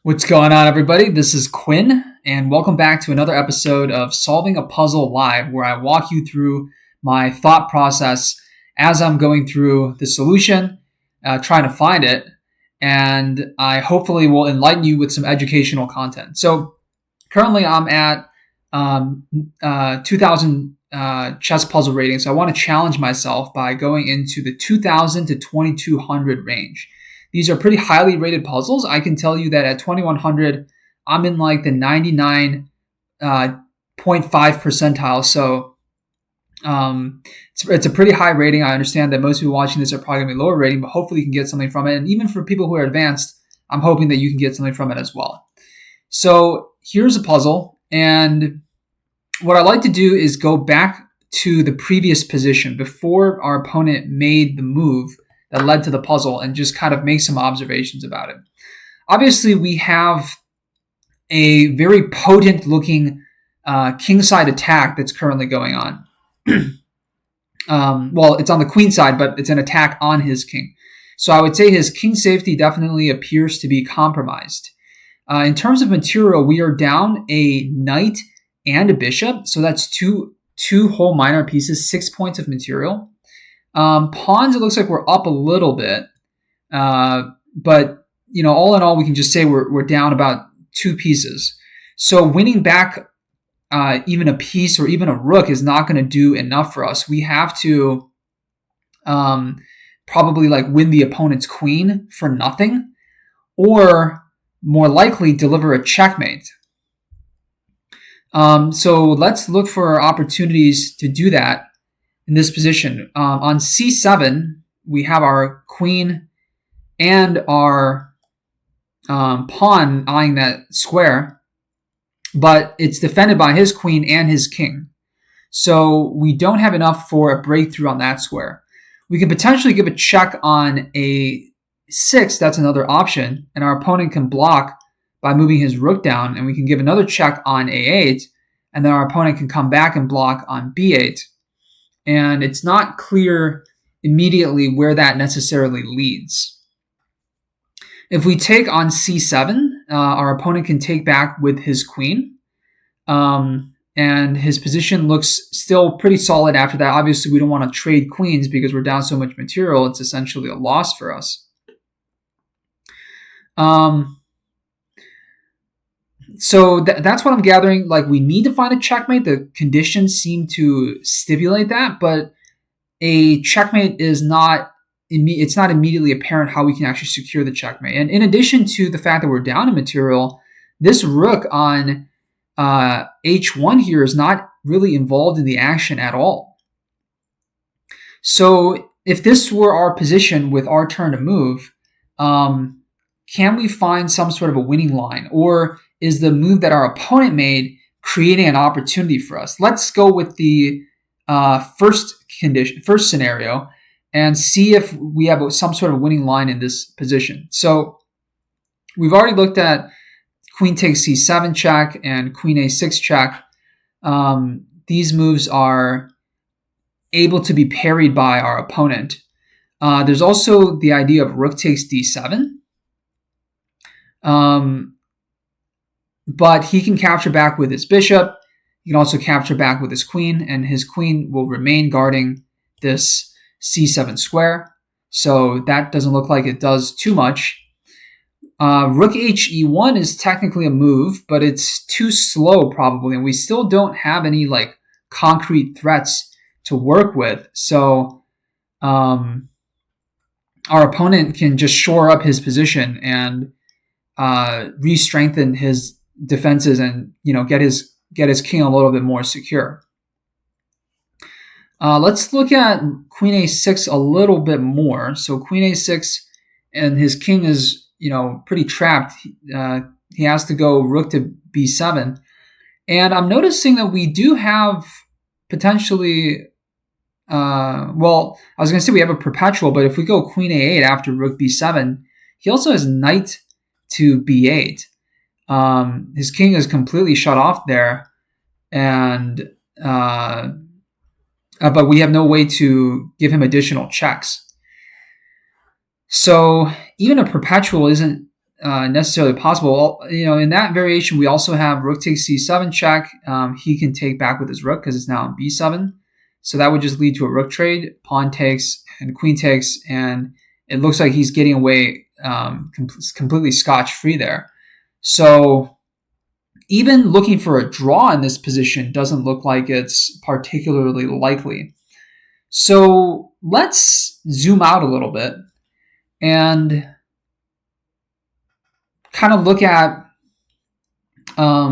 What's going on, everybody? This is Quinn, and welcome back to another episode of Solving a Puzzle Live, where I walk you through my thought process as I'm going through the solution, trying to find it, and I hopefully will enlighten you with some educational content. So currently I'm at 2,000 chess puzzle rating, so I want to challenge myself by going into the 2,000 to 2,200 range. These are pretty highly rated puzzles. I can tell you that at 2,100, I'm in like the 99.5 percentile. So it's a pretty high rating. I understand that most people watching this are probably going to be lower rating, but hopefully you can get something from it. And even for people who are advanced, I'm hoping that you can get something from it as well. So here's a puzzle. And what I like to do is go back to the previous position before our opponent made the move that led to the puzzle and just kind of make some observations about it. Obviously, we have a very potent looking kingside attack that's currently going on. Well, it's on the queen side, but it's an attack on his king. So I would say his king safety definitely appears to be compromised. In terms of material, we are down a knight and a bishop. So that's two whole minor pieces, 6 points of material. Pawns, it looks like we're up a little bit. But, all in all, we can just say we're down about 2 pieces. So winning back even a piece or even a rook is not going to do enough for us. We have to probably win the opponent's queen for nothing, or more likely deliver a checkmate. So let's look for opportunities to do that in this position. On c7, we have our queen and our pawn eyeing that square, but it's defended by his queen and his king. So we don't have enough for a breakthrough on that square. We can potentially give a check on a6, that's another option, and our opponent can block by moving his rook down, and we can give another check on a8, and then our opponent can come back and block on b8. And it's not clear immediately where that necessarily leads. If we take on c7, our opponent can take back with his queen. And his position looks still pretty solid after that. Obviously, we don't want to trade queens because we're down so much material. It's essentially a loss for us. So that's what I'm gathering. We need to find a checkmate. The conditions seem to stipulate that, but a checkmate is not. It's not immediately apparent how we can actually secure the checkmate. And in addition to the fact that we're down in material, this rook on h1 here is not really involved in the action at all. So if this were our position with our turn to move, can we find some sort of a winning line, or is the move that our opponent made creating an opportunity for us? Let's go with the first scenario and see if we have some sort of winning line in this position. So we've already looked at queen takes c7 check and queen a6 check. These moves are able to be parried by our opponent. There's also the idea of rook takes d7. But he can capture back with his bishop. He can also capture back with his queen, and his queen will remain guarding this c7 square. So that doesn't look like it does too much. Rook he1 is technically a move, but it's too slow probably, and we still don't have any concrete threats to work with. So our opponent can just shore up his position and re-strengthen his defenses and get his king a little bit more secure. Let's look at queen a6 a little bit more. So queen a6, and his king is pretty trapped. He has to go rook to b7, and I'm noticing that we do have potentially. I was going to say we have a perpetual, but if we go queen a8 after rook b7, he also has knight to b8. His king is completely shut off there, and but we have no way to give him additional checks. So even a perpetual isn't necessarily possible. Well, in that variation, we also have rook takes c7 check. He can take back with his rook because it's now on b7. So that would just lead to a rook trade. Pawn takes and queen takes, and it looks like he's getting away completely scotch-free there. So even looking for a draw in this position doesn't look like it's particularly likely. So let's zoom out a little bit and kind of look at how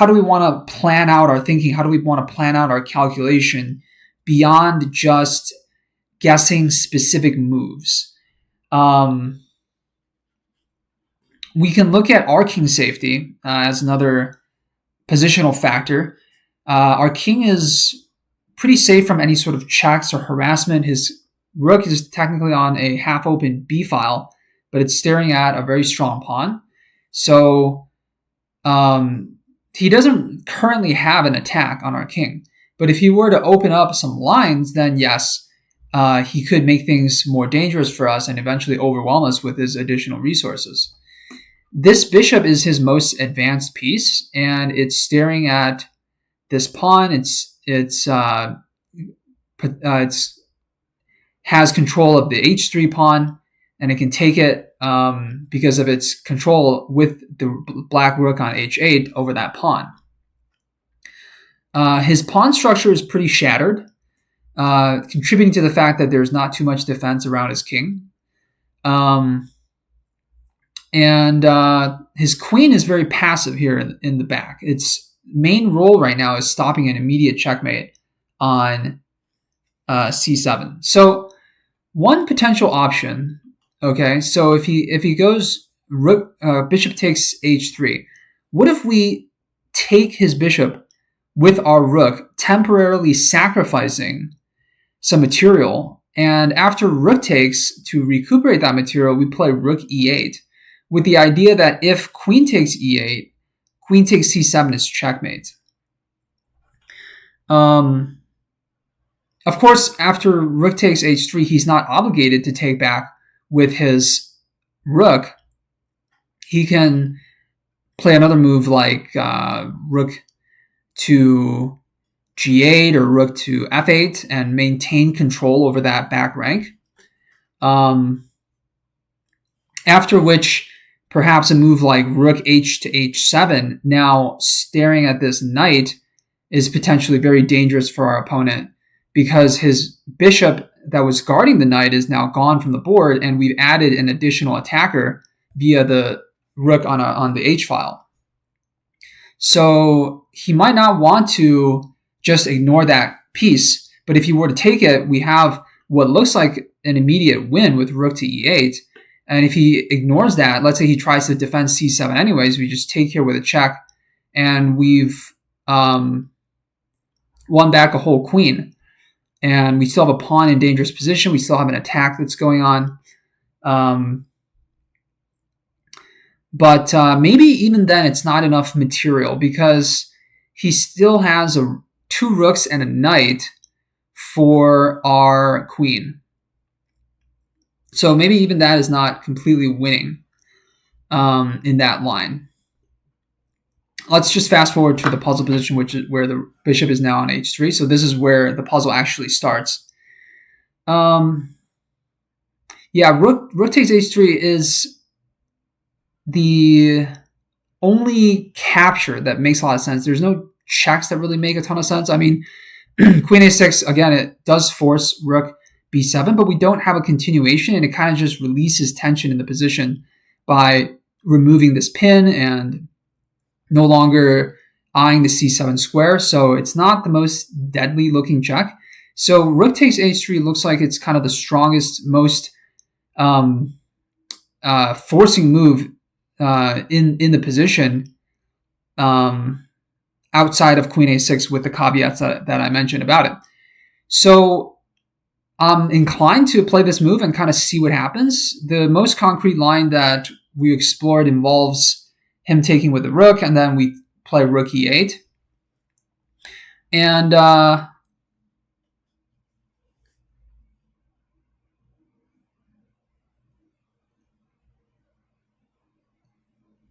do we want to plan out our thinking? How do we want to plan out our calculation beyond just guessing specific moves? We can look at our king safety as another positional factor. Our king is pretty safe from any sort of checks or harassment. His rook is technically on a half-open b file, but it's staring at a very strong pawn. So he doesn't currently have an attack on our king. But if he were to open up some lines, then yes, he could make things more dangerous for us and eventually overwhelm us with his additional resources. This bishop is his most advanced piece, and it's staring at this pawn. It's has control of the h3 pawn, and it can take it because of its control with the black rook on h8 over that pawn. His pawn structure is pretty shattered, contributing to the fact that there's not too much defense around his king. And his queen is very passive here in the back. Its main role right now is stopping an immediate checkmate on c7. So one potential option, okay, so if he goes rook, bishop takes h3, what if we take his bishop with our rook, temporarily sacrificing some material, and after rook takes, to recuperate that material, we play rook e8, with the idea that if queen takes e8, queen takes c7 is checkmate. Of course, after rook takes h3, he's not obligated to take back with his rook. He can play another move like rook to g8 or rook to f8 and maintain control over that back rank. After which, perhaps a move like rook h to h7, now staring at this knight, is potentially very dangerous for our opponent because his bishop that was guarding the knight is now gone from the board, and we've added an additional attacker via the rook on the h file. So he might not want to just ignore that piece, but if he were to take it, we have what looks like an immediate win with rook to e8. And if he ignores that, let's say he tries to defend c7 anyways, we just take here with a check, and we've won back a whole queen. And we still have a pawn in dangerous position. We still have an attack that's going on. But maybe even then it's not enough material because he still has two rooks and a knight for our queen. So maybe even that is not completely winning in that line. Let's just fast forward to the puzzle position, which is where the bishop is now on h3. So this is where the puzzle actually starts. Rook takes h3 is the only capture that makes a lot of sense. There's no checks that really make a ton of sense. I mean, queen a6, again, it does force rook b7, but we don't have a continuation, and it kind of just releases tension in the position by removing this pin and no longer eyeing the c7 square. So it's not the most deadly looking check. So rook takes h3 looks like it's kind of the strongest, most forcing move in the position outside of queen a6 with the caveats that I mentioned about it. So I'm inclined to play this move and kind of see what happens. The most concrete line that we explored involves him taking with the rook, and then we play rook e8. And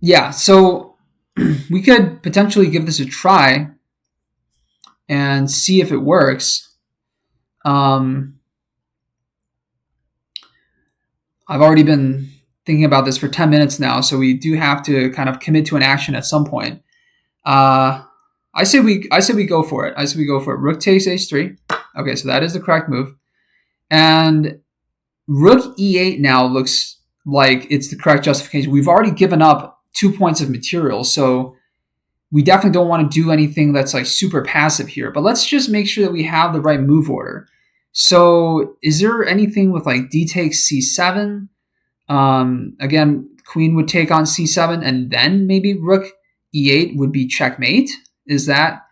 Yeah, so we could potentially give this a try and see if it works. Um, I've already been thinking about this for 10 minutes now, so we do have to kind of commit to an action at some point. Uh, I say we go for it. I say we go for it. Rook takes h3. Okay, so that is the correct move. And rook e8 now looks like it's the correct justification. We've already given up 2 points of material, so we definitely don't want to do anything that's like super passive here. But let's just make sure that we have the right move order. So is there anything with like d takes c7? Again, queen would take on c7, and then maybe rook e8 would be checkmate. Is that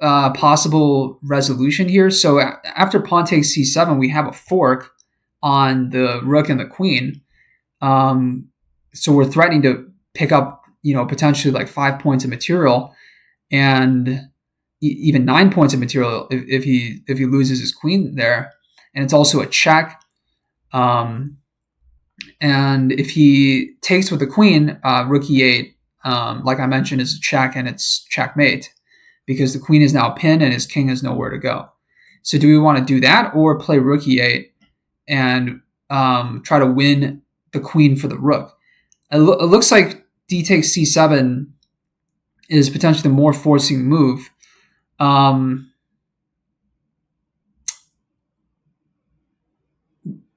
a possible resolution here? So after pawn takes c7, we have a fork on the rook and the queen. So we're threatening to pick up, potentially like 5 points of material, and even 9 points of material if he loses his queen there, and it's also a check. And if he takes with the queen, rook e8, like I mentioned, is a check, and it's checkmate because the queen is now pinned and his king has nowhere to go. So do we want to do that or play rook e8 and try to win the queen for the rook? It looks like d takes c7 is potentially the more forcing move.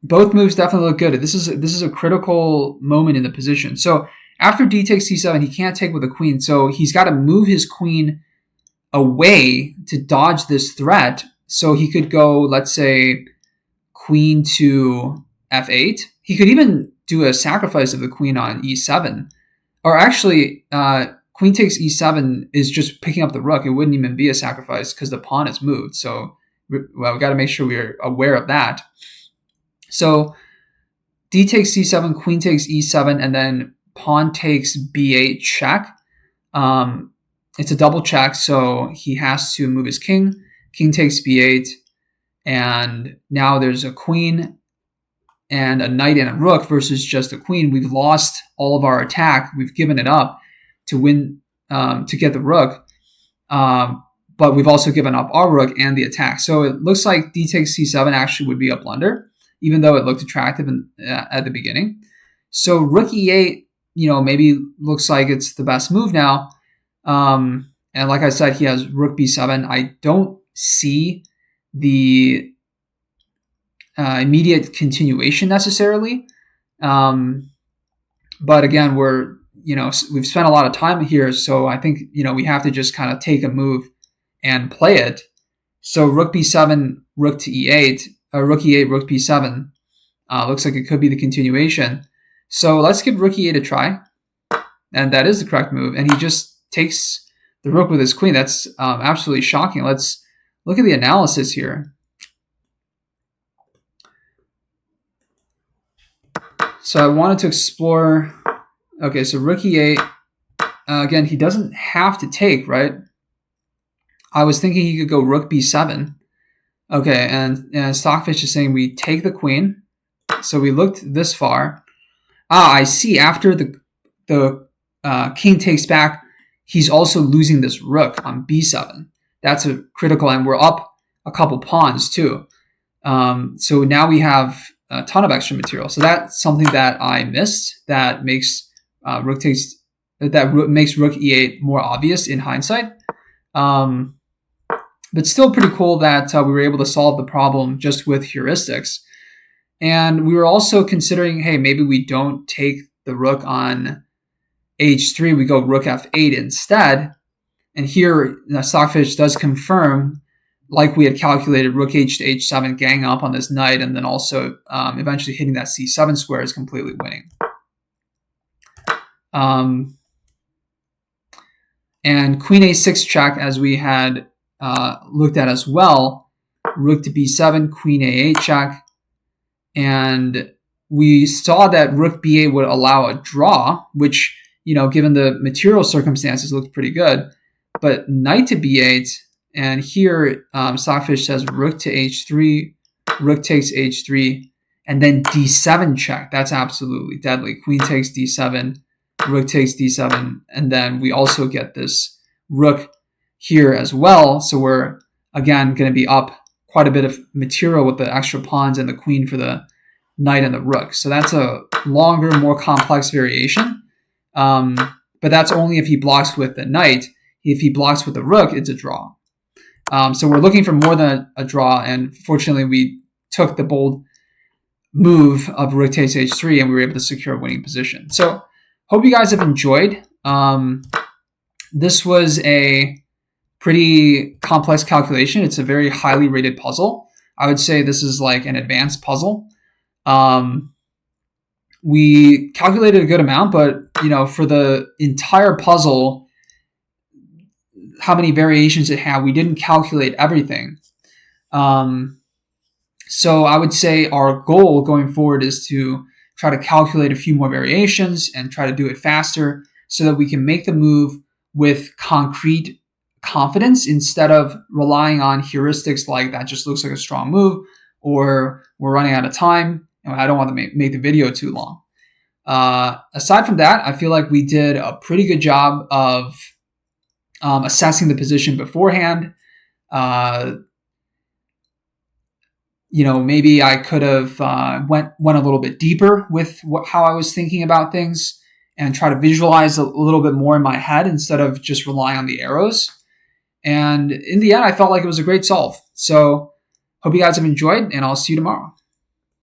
Both moves definitely look good. This is a critical moment in the position. So after d takes c7, he can't take with the queen. So he's got to move his queen away to dodge this threat. So he could go, let's say, queen to f8. He could even do a sacrifice of the queen on e7. Or actually, queen takes e7 is just picking up the rook. It wouldn't even be a sacrifice because the pawn is moved. So we've got to make sure we're aware of that. So d takes c7, queen takes e7, and then pawn takes b8 check. It's a double check, so he has to move his king. King takes b8, and now there's a queen and a knight and a rook versus just a queen. We've lost all of our attack. We've given it up to win, to get the rook. But we've also given up our rook and the attack. So it looks like d takes c7 actually would be a blunder, even though it looked attractive at the beginning. So rook e8, maybe looks like it's the best move now. And like I said, he has rook b7. I don't see the immediate continuation necessarily. But again, we've spent a lot of time here, so I think, we have to just kind of take a move and play it. So rook b7, rook to e8, rook e8, rook b7. Looks like it could be the continuation. So let's give rook e8 a try. And that is the correct move. And he just takes the rook with his queen. That's absolutely shocking. Let's look at the analysis here. So I wanted to explore. Okay, so rook e8. Again, he doesn't have to take, right? I was thinking he could go rook b7. Okay, and Stockfish is saying we take the queen. So we looked this far. I see. After the king takes back, he's also losing this rook on b7. That's a critical, and we're up a couple pawns too. So now we have a ton of extra material. So that's something that I missed. That makes rook e8 more obvious in hindsight. But still pretty cool that we were able to solve the problem just with heuristics. And we were also considering, hey, maybe we don't take the rook on h3, we go rook f8 instead. And here, Stockfish does confirm, like we had calculated, rook h to h7, gang up on this knight, and then also eventually hitting that c7 square is completely winning. And queen a6 check, as we had looked at as well, rook to b7, queen a8 check, and we saw that rook b8 would allow a draw, which, given the material circumstances, looked pretty good. But knight to b8, and here Stockfish says rook to h3, rook takes h3, and then d7 check. That's absolutely deadly. Queen takes d7, rook takes d7, and then we also get this rook here as well. So we're, again, going to be up quite a bit of material with the extra pawns and the queen for the knight and the rook. So that's a longer, more complex variation. But that's only if he blocks with the knight. If he blocks with the rook, it's a draw. So we're looking for more than a draw, and fortunately we took the bold move of rook takes h3, and we were able to secure a winning position. So hope you guys have enjoyed. This was a pretty complex calculation. It's a very highly rated puzzle. I would say this is like an advanced puzzle. We calculated a good amount, but for the entire puzzle, how many variations it had, we didn't calculate everything. So I would say our goal going forward is to try to calculate a few more variations and try to do it faster so that we can make the move with concrete confidence instead of relying on heuristics like that just looks like a strong move, or we're running out of time and I don't want to make the video too long. Aside from that, I feel like we did a pretty good job of assessing the position beforehand. Maybe I could have went a little bit deeper with how I was thinking about things and try to visualize a little bit more in my head instead of just relying on the arrows. And in the end, I felt like it was a great solve. So hope you guys have enjoyed, and I'll see you tomorrow.